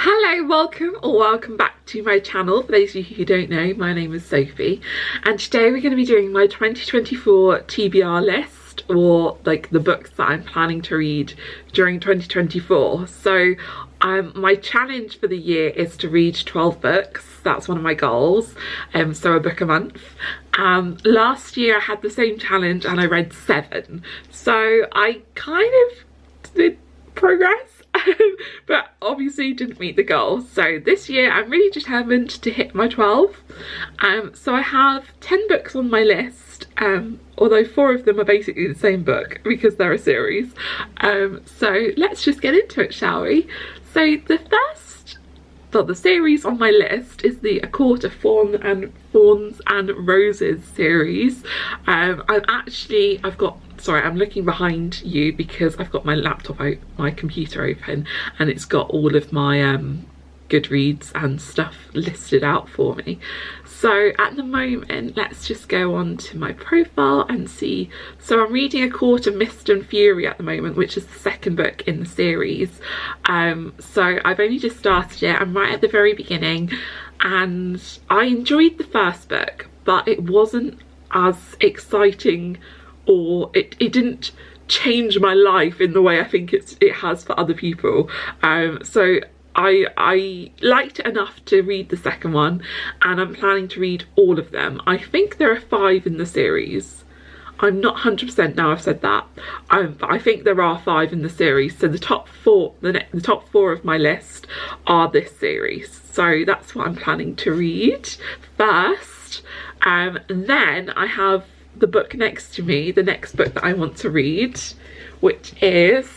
Hello, welcome back to my channel. For those of you who don't know, my name is Sophie, and today we're going to be doing my 2024 TBR list, or like the books that I'm planning to read during 2024. So my challenge for the year is to read 12 books. That's one of my goals, so a book a month. Last year I had the same challenge and I read 7, so I kind of did progress. But obviously didn't meet the goal. So this year I'm really determined to hit my 12. So I have 10 books on my list, although 4 of them are basically the same book because they're a series. So let's just get into it, shall we? So the series on my list is the A Court of Thorns and Roses series. I'm looking behind you because I've got my laptop out, my computer open, and it's got all of my Goodreads and stuff listed out for me. So at the moment, let's just go on to my profile and see. So I'm reading A Court of Mist and Fury at the moment, which is the second book in the series. So I've only just started it. I'm right at the very beginning, and I enjoyed the first book, but it wasn't as exciting, or it didn't change my life in the way I think it has for other people. So I liked it enough to read the second one, and I'm planning to read all of them. I think there are 5 in the series. I'm not 100% now I've said that, but I think there are 5 in the series. So the top 4, the top 4 of my list are this series. So that's what I'm planning to read first. Then I have the book next to me, the next book that I want to read, which is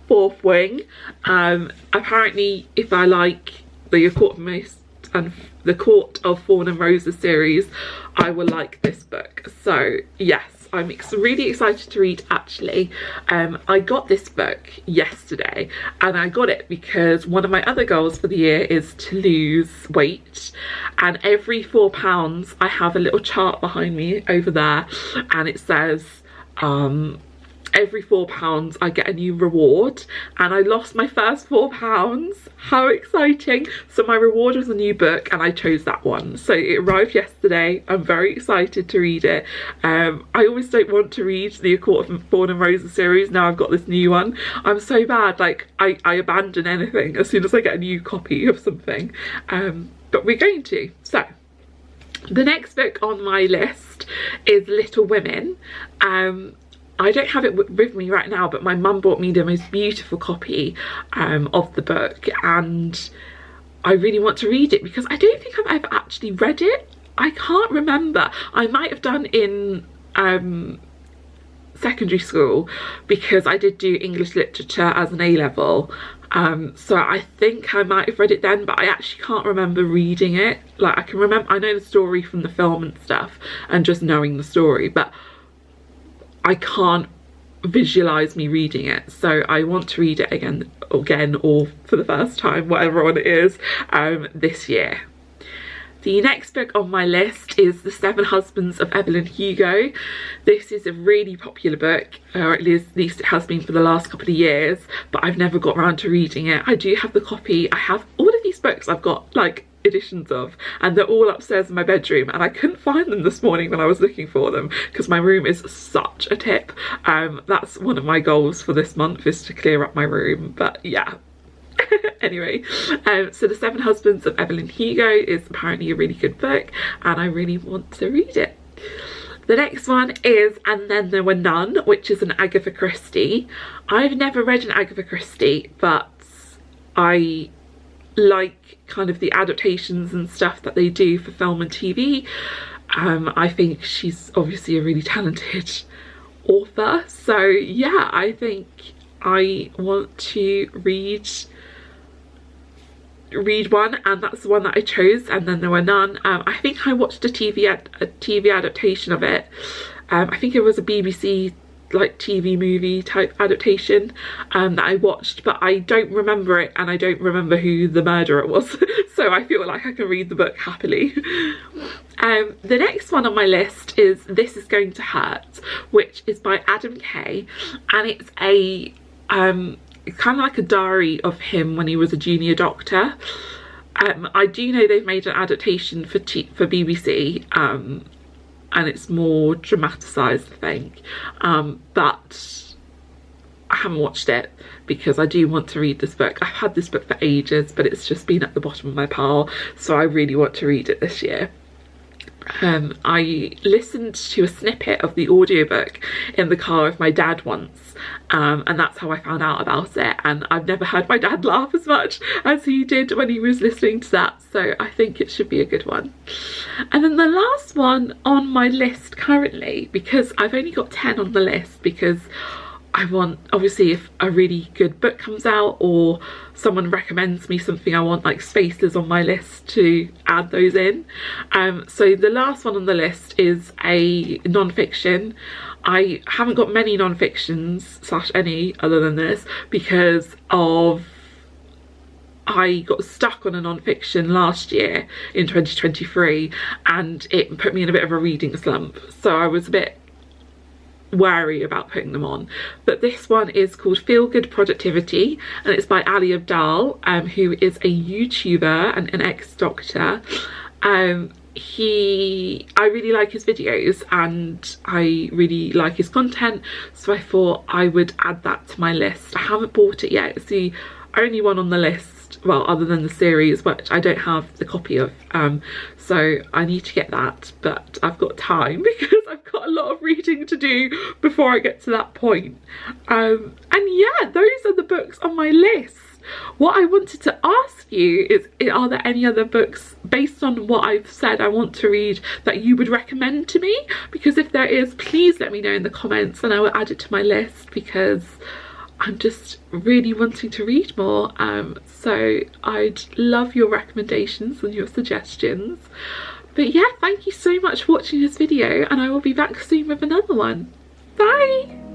Fourth Wing. Apparently, if I like the Court of Mist and the Court of Thorns and Roses series, I will like this book. So yes, I'm really excited to read. Actually, I got this book yesterday, and I got it because one of my other goals for the year is to lose weight, and every £4 I have a little chart behind me over there, and it says every £4 I get a new reward, and I lost my first £4. How exciting! So my reward was a new book, and I chose that one. So it arrived yesterday. I'm very excited to read it. I always don't want to read the A Court of Thorns and Roses series. Now I've got this new one. I'm so bad, like I abandon anything as soon as I get a new copy of something. But we're going to. So the next book on my list is Little Women. I don't have it with me right now, but my mum bought me the most beautiful copy of the book, and I really want to read it because I don't think I've ever actually read it. I can't remember. I might have done in secondary school because I did do English literature as an A-level. So I think I might have read it then, but I actually can't remember reading it. Like, I know the story from the film and stuff, and just knowing the story, but I can't visualise me reading it. So I want to read it again, or for the first time, whatever one it is, this year. The next book on my list is The 7 Husbands of Evelyn Hugo. This is a really popular book, or at least it has been for the last couple of years, but I've never got around to reading it. I do have the copy. I have all of these books I've got like editions of, and they're all upstairs in my bedroom, and I couldn't find them this morning when I was looking for them because my room is such a tip. That's one of my goals for this month, is to clear up my room, but yeah. Anyway, so The 7 Husbands of Evelyn Hugo is apparently a really good book, and I really want to read it. The next one is And Then There Were None, which is an Agatha Christie. I've never read an Agatha Christie, but I like kind of the adaptations and stuff that they do for film and TV. I think she's obviously a really talented author, so yeah, I think I want to read one, and that's the one that I chose, And Then There Were None. I think I watched a TV adaptation of it. I think it was a BBC like TV movie type adaptation that I watched, but I don't remember it, and I don't remember who the murderer was. So I feel like I can read the book happily. The next one on my list is This Is Going to Hurt, which is by Adam Kay, and it's a kind of like a diary of him when he was a junior doctor. I do know they've made an adaptation for BBC, and it's more dramatised, I think, but I haven't watched it because I do want to read this book. I've had this book for ages, but it's just been at the bottom of my pile, so I really want to read it this year. I listened to a snippet of the audiobook in the car with my dad once, and that's how I found out about it, and I've never heard my dad laugh as much as he did when he was listening to that, so I think it should be a good one. And then the last one on my list currently, because I've only got 10 on the list, because I want, obviously, if a really good book comes out or someone recommends me something, I want like spaces on my list to add those in. So the last one on the list is a non-fiction. I haven't got many non-fictions / any other than this because I got stuck on a non-fiction last year in 2023 and it put me in a bit of a reading slump. So I was a bit wary about putting them on, but this one is called Feel Good Productivity and it's by Ali Abdaal, who is a YouTuber and an ex-doctor. I really like his videos and I really like his content, so I thought I would add that to my list. I haven't bought it yet. It's the only one on the list, well, other than the series, which I don't have the copy of, so I need to get that, but I've got time because I've got a lot of reading to do before I get to that point. And yeah, those are the books on my list. What I wanted to ask you is, are there any other books based on what I've said I want to read that you would recommend to me? Because if there is, please let me know in the comments and I will add it to my list, because I'm just really wanting to read more, so I'd love your recommendations and your suggestions. But yeah, thank you so much for watching this video and I will be back soon with another one. Bye!